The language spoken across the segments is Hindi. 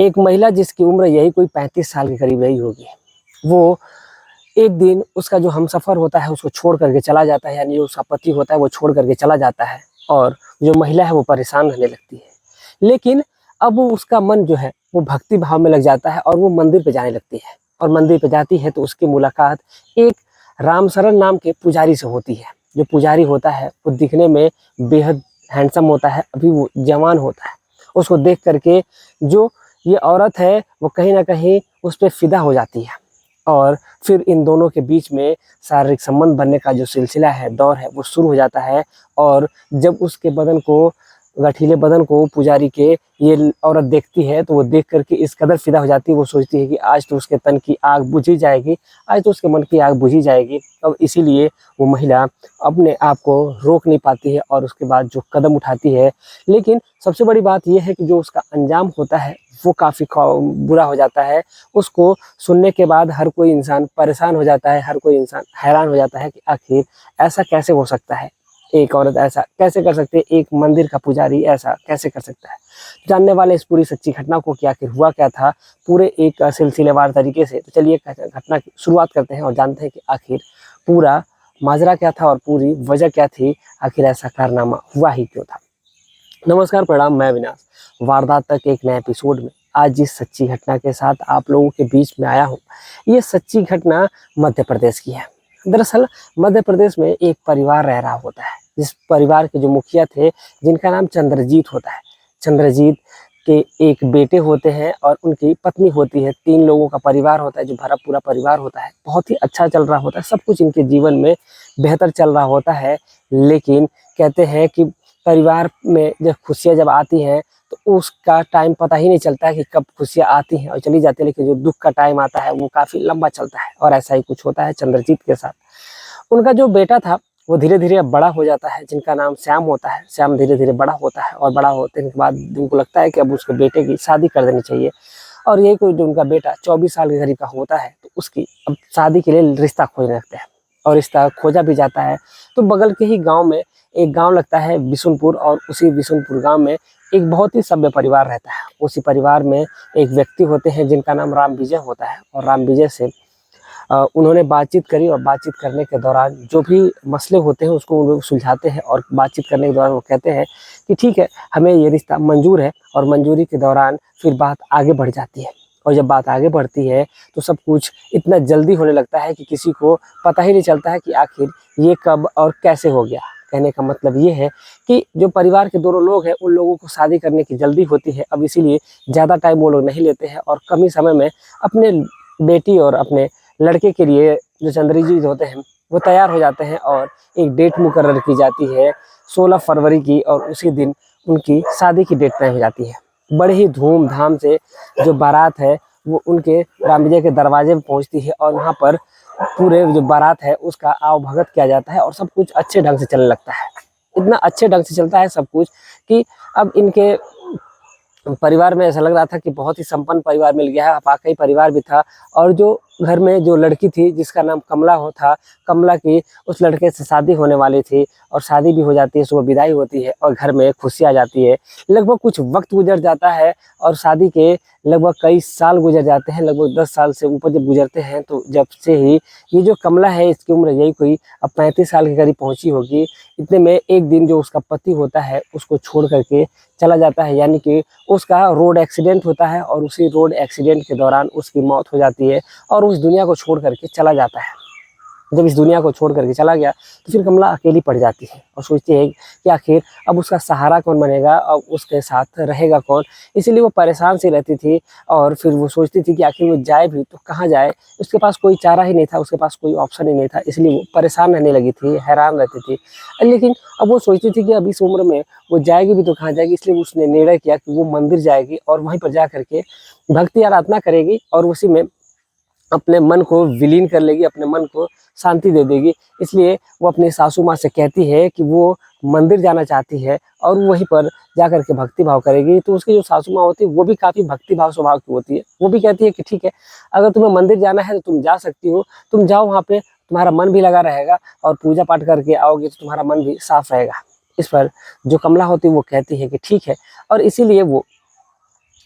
एक महिला जिसकी उम्र यही कोई 35 साल के करीब रही होगी, वो एक दिन उसका जो हमसफ़र होता है उसको छोड़ कर के चला जाता है, यानी जो उसका पति होता है वो छोड़ कर के चला जाता है और जो महिला है वो परेशान रहने लगती है। लेकिन अब वो उसका मन जो है वो भक्ति भाव में लग जाता है और वो मंदिर पे जाने लगती है और मंदिर पे जाती है तो उसकी मुलाकात एक रामशरण नाम के पुजारी से होती है। जो पुजारी होता है वो दिखने में बेहद हैंडसम होता है, अभी वो जवान होता है। उसको देख कर के जो ये औरत है वो कहीं न कहीं उस पे फ़िदा हो जाती है और फिर इन दोनों के बीच में शारीरिक संबंध बनने का जो सिलसिला है, दौर है, वो शुरू हो जाता है। और जब उसके गठीले बदन को पुजारी के ये औरत देखती है तो वो देख कर के इस कदर फ़िदा हो जाती है, वो सोचती है कि आज तो उसके तन की आग बुझ ही जाएगी, आज तो उसके मन की आग बुझ ही जाएगी। अब इसीलिए वो महिला अपने आप को रोक नहीं पाती है और उसके बाद जो कदम उठाती है। लेकिन सबसे बड़ी बात ये है कि जो उसका अंजाम होता है वो काफ़ी बुरा हो जाता है। उसको सुनने के बाद हर कोई इंसान परेशान हो जाता है, हर कोई इंसान हैरान हो जाता है कि आखिर ऐसा कैसे हो सकता है? एक औरत ऐसा कैसे कर सकती है? एक मंदिर का पुजारी ऐसा कैसे कर सकता है? जानने वाले इस पूरी सच्ची घटना को कि आखिर हुआ क्या था, पूरे एक सिलसिलेवार तरीके से, तो चलिए घटना की शुरुआत करते हैं और जानते हैं कि आखिर पूरा माजरा क्या था और पूरी वजह क्या थी, आखिर ऐसा कारनामा हुआ ही क्यों था? नमस्कार, प्रणाम, मैं अविनाश। वारदात तक एक नए एपिसोड में आज जिस सच्ची घटना के साथ आप लोगों के बीच में आया हूँ, ये सच्ची घटना मध्य प्रदेश की है। दरअसल मध्य प्रदेश में एक परिवार रह रहा होता है, जिस परिवार के जो मुखिया थे, जिनका नाम चंद्रजीत होता है। चंद्रजीत के एक बेटे होते हैं और उनकी पत्नी होती है। 3 लोगों का परिवार होता है, जो भरा पूरा परिवार होता है। बहुत ही अच्छा चल रहा होता है, सब कुछ इनके जीवन में बेहतर चल रहा होता है। लेकिन कहते हैं कि परिवार में जब खुशियाँ जब आती हैं तो उसका टाइम पता ही नहीं चलता है कि कब खुशियाँ आती हैं और चली जाती है, लेकिन जो दुःख का टाइम आता है वो काफ़ी लंबा चलता है और ऐसा ही कुछ होता है चंद्रजीत के साथ। उनका जो बेटा था वो धीरे-धीरे अब बड़ा हो जाता है, जिनका नाम श्याम होता है। श्याम धीरे-धीरे बड़ा होता है और बड़ा होने के बाद उनको लगता है कि अब उसके बेटे की शादी कर देनी चाहिए और यही कोई जो उनका बेटा 24 साल के करीब का होता है तो उसकी अब शादी के लिए रिश्ता खोजने लगते हैं और रिश्ता खोजा भी जाता है। तो बगल के ही गाँव में एक गाँव लगता है बिशुनपुर और उसी बिशुनपुर गाँव में एक बहुत ही सभ्य परिवार रहता है। उसी परिवार में एक व्यक्ति होते हैं जिनका नाम रामविजय होता है और रामविजय से उन्होंने बातचीत करी और बातचीत करने के दौरान जो भी मसले होते हैं उसको वो लोग सुलझाते हैं और बातचीत करने के दौरान वो कहते हैं कि ठीक है, हमें ये रिश्ता मंजूर है और मंजूरी के दौरान फिर बात आगे बढ़ जाती है। और जब बात आगे बढ़ती है तो सब कुछ इतना जल्दी होने लगता है कि किसी को पता ही नहीं चलता है कि आखिर ये कब और कैसे हो गया। कहने का मतलब ये है कि जो परिवार के दोनों लोग हैं उन लोगों को शादी करने की जल्दी होती है। अब इसीलिए ज़्यादा टाइम वो लोग नहीं लेते हैं और कम ही समय में अपने बेटी और अपने लड़के के लिए जो चंद्रजीत होते हैं वो तैयार हो जाते हैं और एक डेट मुकर्रर की जाती है 16 फरवरी की और उसी दिन उनकी शादी की डेट तय हो जाती है। बड़े ही धूमधाम से जो बारात है वो उनके रामविजय के दरवाजे पे पहुंचती है और वहाँ पर पूरे जो बारात है उसका आवभगत किया जाता है और सब कुछ अच्छे ढंग से चलने लगता है। इतना अच्छे ढंग से चलता है सब कुछ कि अब इनके परिवार में ऐसा लग रहा था कि बहुत ही संपन्न परिवार मिल गया है, वाकई परिवार भी था। और जो घर में जो लड़की थी जिसका नाम कमला हो था, कमला की उस लड़के से शादी होने वाली थी और शादी भी हो जाती है, सुबह विदाई होती है और घर में खुशी आ जाती है। लगभग कुछ वक्त गुजर जाता है और शादी के लगभग कई साल गुजर जाते हैं, लगभग 10 साल से ऊपर जब गुजरते हैं तो जब से ही ये जो कमला है इसकी उम्र यही कोई अब 35 साल के करीब पहुंची होगी। इतने में एक दिन जो उसका पति होता है उसको छोड़ करके चला जाता है, यानी कि उसका रोड एक्सीडेंट होता है और उसी रोड एक्सीडेंट के दौरान उसकी मौत हो जाती है और उस दुनिया को छोड़ करके चला जाता है। जब इस दुनिया को छोड़ करके चला गया तो फिर कमला अकेली पड़ जाती है और सोचती है कि आखिर अब उसका सहारा कौन बनेगा और उसके साथ रहेगा कौन। इसीलिए वो परेशान सी रहती थी और फिर वो सोचती थी कि आखिर वो जाए भी तो कहाँ जाए। उसके पास कोई चारा ही नहीं था, उसके पास कोई ऑप्शन ही नहीं था, इसलिए वो परेशान रहने लगी थी, हैरान रहती थी। लेकिन अब वो सोचती थी कि अब इस उम्र में वो जाएगी भी तो कहाँ जाएगी, इसलिए उसने निर्णय किया कि वो मंदिर जाएगी और वहीं पर जा करके भक्ति आराधना करेगी और उसी में अपने मन को विलीन कर लेगी, अपने मन को शांति दे देगी। इसलिए वो अपनी सासू माँ से कहती है कि वो मंदिर जाना चाहती है और वहीं पर जाकर के भक्ति भाव करेगी। तो उसकी जो सासू माँ होती है वो भी काफ़ी भक्ति भाव स्वभाव की होती है। वो भी कहती है कि ठीक है, अगर तुम्हें मंदिर जाना है तो तुम जा सकती हो, तुम जाओ, वहाँ पे तुम्हारा मन भी लगा रहेगा और पूजा पाठ करके आओगे तो तुम्हारा मन भी साफ रहेगा। इस पर जो कमला होती है वो कहती है कि ठीक है और इसीलिए वो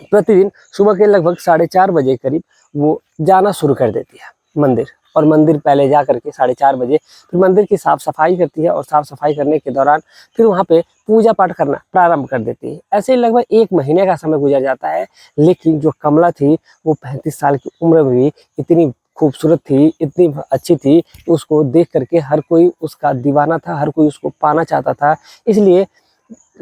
प्रतिदिन सुबह के लगभग 4:30 बजे करीब वो जाना शुरू कर देती है मंदिर। और मंदिर पहले जा करके 4:30 बजे फिर मंदिर की साफ सफाई करती है और साफ सफाई करने के दौरान फिर वहाँ पे पूजा पाठ करना प्रारंभ कर देती है। ऐसे ही लगभग 1 महीने का समय गुजर जाता है, लेकिन जो कमला थी वो 35 साल की उम्र में भी इतनी खूबसूरत थी, इतनी अच्छी थी कि उसको देख करके हर कोई उसका दीवाना था, हर कोई उसको पाना चाहता था। इसलिए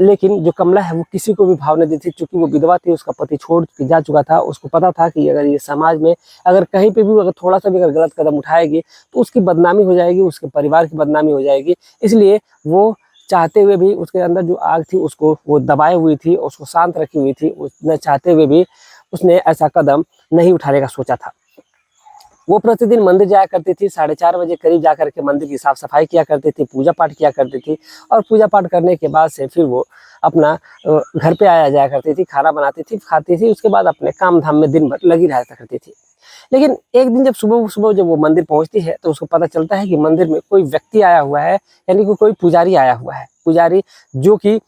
लेकिन जो कमला है वो किसी को भी भाव नहीं देती, चूँकि वो विधवा थी, उसका पति छोड़ के जा चुका था। उसको पता था कि अगर ये समाज में अगर कहीं पे भी अगर थोड़ा-सा भी अगर गलत कदम उठाएगी तो उसकी बदनामी हो जाएगी, उसके परिवार की बदनामी हो जाएगी। इसलिए वो चाहते हुए भी उसके अंदर जो आग थी उसको वो दबाए हुई थी, उसको शांत रखी हुई थी। उसने चाहते हुए भी उसने ऐसा कदम नहीं उठाने का सोचा था। वो प्रतिदिन मंदिर जाया करती थी, 4:30 बजे करीब जाकर के मंदिर की साफ सफाई किया करती थी, पूजा पाठ किया करती थी और पूजा पाठ करने के बाद से फिर वो अपना घर पे आया जाया करती थी, खाना बनाती थी, खाती थी, उसके बाद अपने काम धाम में दिन भर लगी रहा करती थी। लेकिन एक दिन जब सुबह-सुबह जब वो मंदिर पहुँचती है तो उसको पता चलता है कि मंदिर में कोई व्यक्ति आया हुआ है, यानी कि कोई पुजारी आया हुआ है। पुजारी जो कि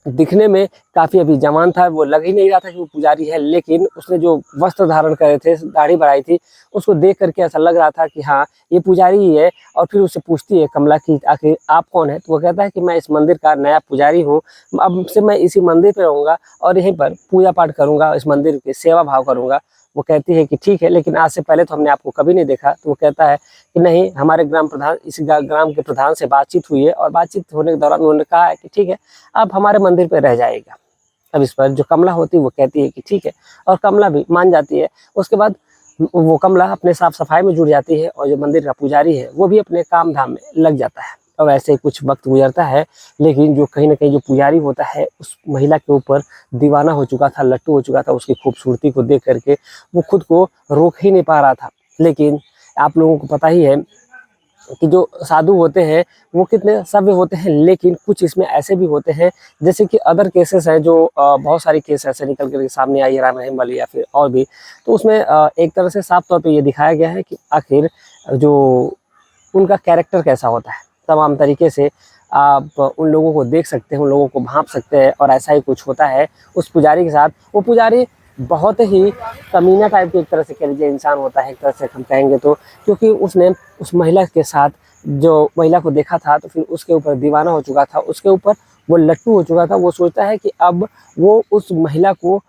दिखने में काफ़ी अभी जवान था, वो लग ही नहीं रहा था कि वो पुजारी है, लेकिन उसने जो वस्त्र धारण करे थे, दाढ़ी बढ़ाई थी, उसको देख कर के ऐसा लग रहा था कि हाँ, ये पुजारी ही है। और फिर उससे पूछती है कमला कि आखिर आप कौन हैं? तो वो कहता है कि मैं इस मंदिर का नया पुजारी हूँ, अब से मैं इसी मंदिर पे रहूँगा और यहीं पर पूजा पाठ करूँगा, इस मंदिर की सेवा भाव करूँगा। वो कहती है कि ठीक है, लेकिन आज से पहले तो हमने आपको कभी नहीं देखा। तो वो कहता है कि नहीं, हमारे ग्राम प्रधान इस ग्राम के प्रधान से बातचीत हुई है और बातचीत होने के दौरान उन्होंने कहा है कि ठीक है, आप हमारे मंदिर पे रह जाइएगा। अब इस पर जो कमला होती है वो कहती है कि ठीक है, और कमला भी मान जाती है। उसके बाद वो कमला अपने साफ सफाई में जुट जाती है और जो मंदिर का पुजारी है वो भी अपने काम धाम में लग जाता है। अब ऐसे ही कुछ वक्त गुजरता है, लेकिन जो कहीं न कहीं जो पुजारी होता है उस महिला के ऊपर दीवाना हो चुका था, लट्टू हो चुका था। उसकी खूबसूरती को देख कर के वो खुद को रोक ही नहीं पा रहा था। लेकिन आप लोगों को पता ही है कि जो साधु होते हैं वो कितने सभ्य होते हैं, लेकिन कुछ इसमें ऐसे भी होते हैं जैसे कि अदर केसेस हैं जो बहुत सारी केस ऐसे निकल कर के सामने आई है, राम रहीम वाली या फिर और भी। तो उसमें एक तरह से साफ तौर पे ये दिखाया गया है कि आखिर जो उनका कैरेक्टर कैसा होता है। तमाम तरीके से आप उन लोगों को देख सकते हैं, उन लोगों को भांप सकते हैं और ऐसा ही कुछ होता है उस पुजारी के साथ। वो पुजारी बहुत ही कमीना टाइप के एक तरह से कह लीजिए इंसान होता है, एक तरह से हम कहेंगे तो, क्योंकि उसने उस महिला के साथ जो महिला को देखा था तो फिर उसके ऊपर दीवाना हो चुका था, उसके ऊपर वो लट्टू हो चुका था। वो सोचता है कि अब वो उस महिला को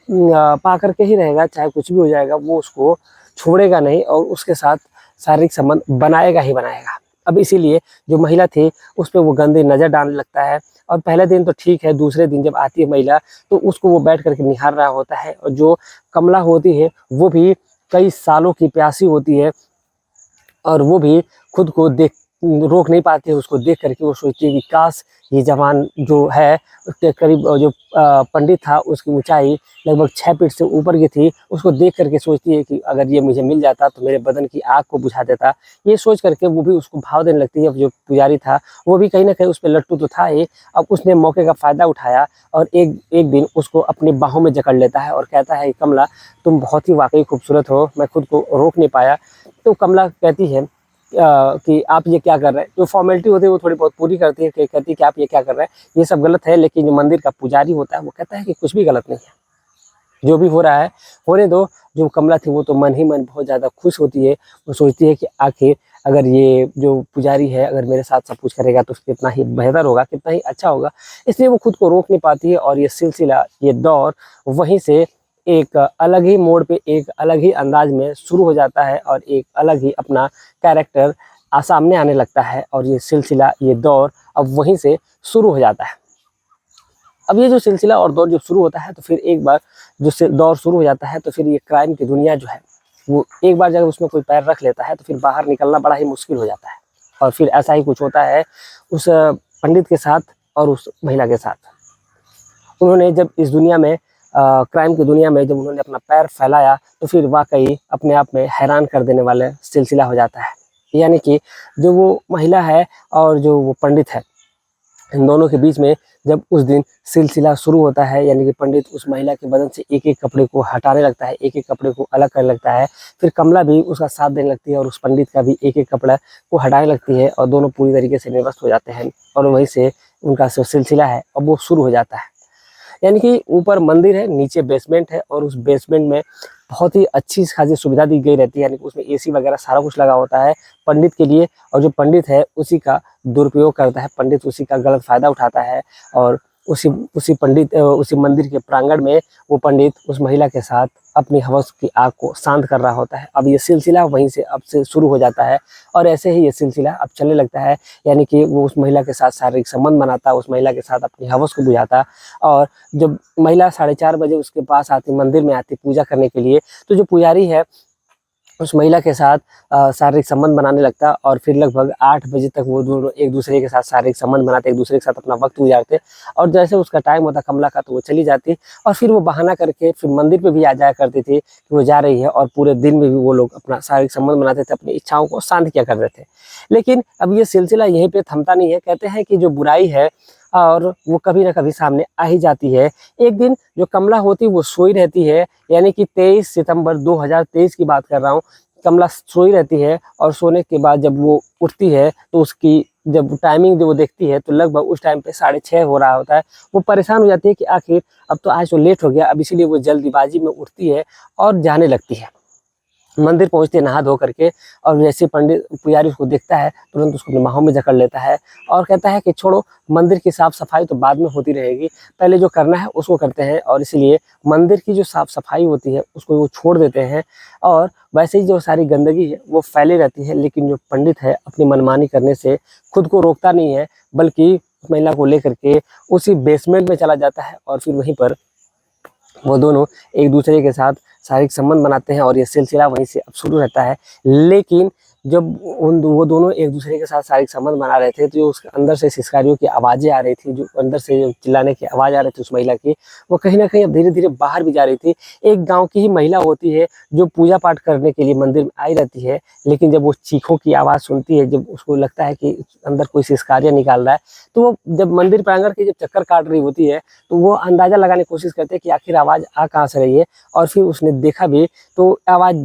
पा करके ही रहेगा, चाहे कुछ भी हो जाएगा, वो उसको छोड़ेगा नहीं और उसके साथ शारीरिक संबंध बनाएगा ही बनाएगा। अब इसीलिए जो महिला थी उस पे वो गंदी नज़र डालने लगता है। और पहले दिन तो ठीक है, दूसरे दिन जब आती है महिला तो उसको वो बैठ करके निहार रहा होता है। और जो कमला होती है वो भी कई सालों की प्यासी होती है और वो भी खुद को देख रोक नहीं पाती है। उसको देख करके वो सोचती है कि काश ये जवान जो है उसके करीब जो पंडित था उसकी ऊंचाई लगभग 6 फीट से ऊपर की थी। उसको देख करके सोचती है कि अगर ये मुझे मिल जाता तो मेरे बदन की आग को बुझा देता। ये सोच करके वो भी उसको भाव देने लगती है। अब जो पुजारी था वो भी कहीं ना कहीं उस पर लट्टू तो था ही। अब उसने मौके का फ़ायदा उठाया और एक दिन उसको अपनी बाहों में जकड़ लेता है और कहता है कमला तुम बहुत ही वाकई खूबसूरत हो, मैं खुद को रोक नहीं पाया। तो कमला कहती है कि आप ये क्या कर रहे हैं। जो फॉर्मेलिटी होती है वो थोड़ी बहुत पूरी करती है, कि कहती है कि आप ये क्या कर रहे हैं, ये सब गलत है। लेकिन जो मंदिर का पुजारी होता है वो कहता है कि कुछ भी गलत नहीं है, जो भी हो रहा है होने दो। जो कमला थी वो तो मन ही मन बहुत ज़्यादा खुश होती है। वो सोचती है कि आखिर अगर ये जो पुजारी है अगर मेरे साथ सब कुछ करेगा तो कितना ही बेहतर होगा, कितना ही अच्छा होगा। इसलिए वो खुद को रोक नहीं पाती है और ये सिलसिला, ये दौर वहीं से एक अलग ही मोड़ पे, एक अलग ही अंदाज में शुरू हो जाता है और एक अलग ही अपना कैरेक्टर सामने आने लगता है। और ये सिलसिला, ये दौर अब वहीं से शुरू हो जाता है। अब ये जो सिलसिला और दौर जब शुरू होता है तो फिर एक बार जो दौर शुरू हो जाता है तो फिर ये क्राइम की दुनिया जो है वो एक बार जब उसमें कोई पैर रख लेता है तो फिर बाहर निकलना बड़ा ही मुश्किल हो जाता है। और फिर ऐसा ही कुछ होता है उस पंडित के साथ और उस महिला के साथ। उन्होंने जब इस दुनिया में क्राइम की दुनिया में जब उन्होंने अपना पैर फैलाया तो फिर वाकई अपने आप में हैरान कर देने वाले सिलसिला हो जाता है। यानी कि जो वो महिला है और जो वो पंडित है, इन दोनों के बीच में जब उस दिन सिलसिला शुरू होता है, यानी कि पंडित उस महिला के बदन से एक एक कपड़े को हटाने लगता है, एक एक कपड़े को अलग करने लगता है। फिर कमला भी उसका साथ देने लगती है और उस पंडित का भी एक एक कपड़ा को हटाने लगती है और दोनों पूरी तरीके से निर्वस्त हो जाते हैं। और वहीं से उनका जो सिलसिला है अब वो शुरू हो जाता है। यानी कि ऊपर मंदिर है, नीचे बेसमेंट है और उस बेसमेंट में बहुत ही अच्छी खासी सुविधा दी गई रहती है, यानी कि उसमें एसी वगैरह सारा कुछ लगा होता है पंडित के लिए। और जो पंडित है उसी का दुरुपयोग करता है, पंडित उसी का गलत फायदा उठाता है और उसी मंदिर के प्रांगण में वो पंडित उस महिला के साथ अपनी हवस की आग को शांत कर रहा होता है। अब ये सिलसिला वहीं से अब से शुरू हो जाता है और ऐसे ही ये सिलसिला अब चलने लगता है, यानी कि वो उस महिला के साथ शारीरिक संबंध बनाता, उस महिला के साथ अपनी हवस को बुझाता। और जब महिला 4:30 बजे उसके पास आती, मंदिर में आती पूजा करने के लिए, तो जो पुजारी है उस महिला के साथ शारीरिक संबंध बनाने लगता और फिर लगभग 8 बजे तक वो दोनों एक दूसरे के साथ शारीरिक संबंध बनाते, एक दूसरे के साथ अपना वक्त गुजारते। और जैसे उसका टाइम होता कमला का तो वो चली जाती और फिर वो बहाना करके फिर मंदिर पे भी आ जाया करती थी कि वो जा रही है, और पूरे दिन में भी वो लोग अपना शारीरिक संबंध बनाते थे, अपनी इच्छाओं को शांत किया करते थे। लेकिन अब ये सिलसिला यहीं पे थमता नहीं है। कहते हैं कि जो बुराई है और वो कभी ना कभी सामने आ ही जाती है। एक दिन जो कमला होती है वो सोई रहती है, यानी कि 23 सितंबर 2023 की बात कर रहा हूँ। कमला सोई रहती है और सोने के बाद जब वो उठती है तो उसकी जब टाइमिंग जो वो देखती है तो लगभग उस टाइम पे 6:30 हो रहा होता है। वो परेशान हो जाती है कि आखिर अब तो आज तो लेट हो गया, अब इसीलिए वो जल्दीबाजी में उठती है और जाने लगती है। मंदिर पहुंचते हैं नहा धो करके, और जैसे पंडित पुजारी उसको देखता है तुरंत उसको अपने बाहों में जकड़ लेता है और कहता है कि छोड़ो, मंदिर की साफ सफाई तो बाद में होती रहेगी, पहले जो करना है उसको करते हैं। और इसलिए मंदिर की जो साफ सफाई होती है उसको वो छोड़ देते हैं। और वैसे ही जो सारी गंदगी है वो फैली रहती है, लेकिन जो पंडित है अपनी मनमानी करने से खुद को रोकता नहीं है, बल्कि उस महिला को लेकर के उसी बेसमेंट में चला जाता है और फिर वहीं पर वो दोनों एक दूसरे के साथ शारीरिक संबंध बनाते हैं और ये सिलसिला वहीं से अब शुरू रहता है। लेकिन जब वो दोनों एक दूसरे के साथ शारीरिक संबंध बना रहे थे तो जो उसके अंदर से सिसकारियों की आवाज़ें आ रही थी, जो अंदर से जो चिल्लाने की आवाज़ आ रही थी उस महिला की, वो कहीं ना कहीं अब धीरे धीरे बाहर भी जा रही थी। एक गांव की ही महिला होती है जो पूजा पाठ करने के लिए मंदिर में आई रहती है, लेकिन जब वो चीखों की आवाज़ सुनती है, जब उसको लगता है कि अंदर कोई सिसकारियाँ निकाल रहा है, तो वो जब मंदिर प्रांगण की जब चक्कर काट रही होती है तो वो अंदाज़ा लगाने की कोशिश करते हैं कि आखिर आवाज़ आ कहाँ से रही है। और फिर उसने देखा भी तो आवाज़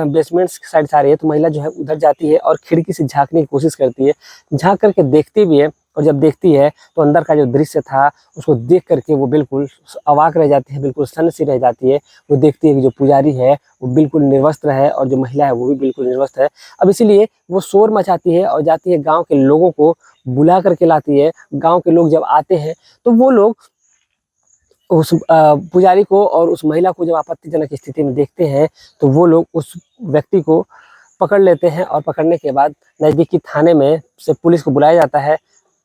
बेसमेंट साइड से आ रही है, तो महिला जो है उधर जाती है और खिड़की से झांकने की कोशिश करती है, झांक करके देखती भी है। और जब देखती है तो अंदर का जो दृश्य था उसको देख करके वो बिल्कुल अवाक रह जाती है, बिल्कुल सन्न सी रह जाती है। वो देखती है कि जो पुजारी है वो बिल्कुल निर्वस्त्र है और जो महिला है वो भी बिल्कुल निर्वस्त्र है। अब इसीलिए वो शोर मचाती है और जाती है गाँव के लोगों को बुला करके लाती है। गाँव के लोग जब आते हैं तो वो लोग उस पुजारी को और उस महिला को जब आपत्तिजनक स्थिति में देखते हैं तो वो लोग उस व्यक्ति को पकड़ लेते हैं, और पकड़ने के बाद नज़दीकी थाने में से पुलिस को बुलाया जाता है।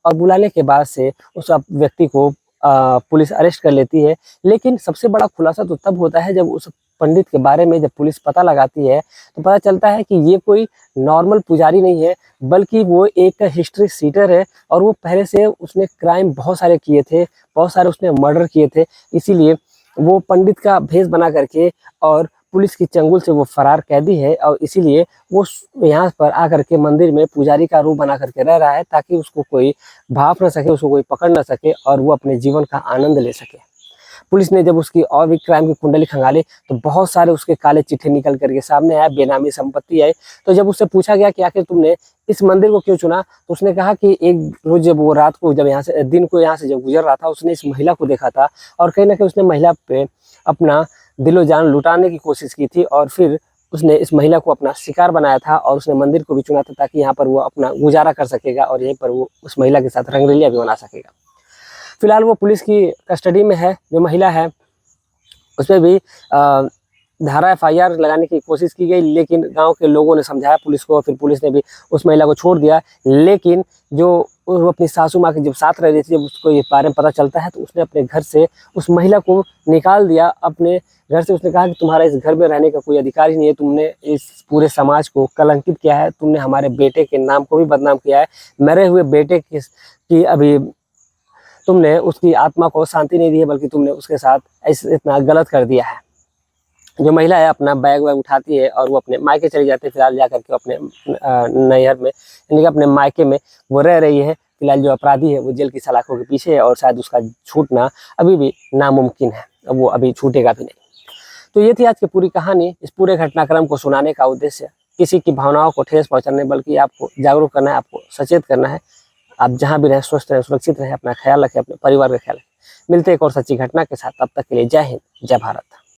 और बुलाने के बाद से उस व्यक्ति को पुलिस अरेस्ट कर लेती है। लेकिन सबसे बड़ा खुलासा तो तब होता है जब उस पंडित के बारे में जब पुलिस पता लगाती है तो पता चलता है कि ये कोई नॉर्मल पुजारी नहीं है, बल्कि वो एक हिस्ट्री सीटर है। और वो पहले से उसने क्राइम बहुत सारे किए थे, बहुत सारे उसने मर्डर किए थे। इसीलिए वो पंडित का भेष बना करके और पुलिस की चंगुल से वो फरार कैदी है, और इसीलिए वो यहाँ पर आकर के मंदिर में पुजारी का रूप बना करके रह रहा है, ताकि उसको कोई भाप ना सके, उसको कोई पकड़ ना सके और वो अपने जीवन का आनंद ले सके। पुलिस ने जब उसकी और भी क्राइम की कुंडली खंगाली तो बहुत सारे उसके काले चिट्ठे निकल करके सामने आए, बेनामी संपत्ति आई। तो जब उससे पूछा गया कि आखिर तुमने इस मंदिर को क्यों चुना, तो उसने कहा कि एक रोज जब वो रात को जब यहाँ से दिन को यहाँ से जब गुजर रहा था, उसने इस महिला को देखा था और कहीं ना कहीं उसने महिला पे अपना दिलो जान लुटाने की कोशिश की थी। और फिर उसने इस महिला को अपना शिकार बनाया था और उसने मंदिर को भी चुना था ताकि यहाँ पर वो अपना गुजारा कर सकेगा और यहीं पर वो उस महिला के साथ रंगरेलिया भी बना सकेगा। फिलहाल वो पुलिस की कस्टडी में है। जो महिला है उस पर भी धारा FIR लगाने की कोशिश की गई, लेकिन गांव के लोगों ने समझाया पुलिस को, फिर पुलिस ने भी उस महिला को छोड़ दिया। लेकिन जो वो अपनी सासू माँ के जब साथ रह रही थी, जब उसको इस बारे में पता चलता है तो उसने अपने घर से उस महिला को निकाल दिया। अपने घर से उसने कहा कि तुम्हारा इस घर में रहने का कोई अधिकार ही नहीं है, तुमने इस पूरे समाज को कलंकित किया है, तुमने हमारे बेटे के नाम को भी बदनाम किया है, मरे हुए बेटे की अभी तुमने उसकी आत्मा को शांति नहीं दी है, बल्कि तुमने उसके साथ इतना गलत कर दिया है। जो महिला है अपना बैग वैग उठाती है और वो अपने मायके चली जाती है। फिलहाल जा करके अपने नैहर में यानी कि अपने मायके में वो रह रही है। फिलहाल जो अपराधी है वो जेल की सलाखों के पीछे है और शायद उसका छूटना अभी भी नामुमकिन है, वो अभी छूटेगा भी नहीं। तो ये थी आज की पूरी कहानी। इस पूरे घटनाक्रम को सुनाने का उद्देश्य किसी की भावनाओं को ठेस पहुँचाने बल्कि आपको जागरूक करना है, आपको सचेत करना है। आप जहाँ भी रहें स्वस्थ रहें, सुरक्षित रहें, अपना ख्याल रखें, अपने परिवार का ख्याल रखें। मिलते हैं एक और सच्ची घटना के साथ, तब तक के लिए जय हिंद, जय भारत।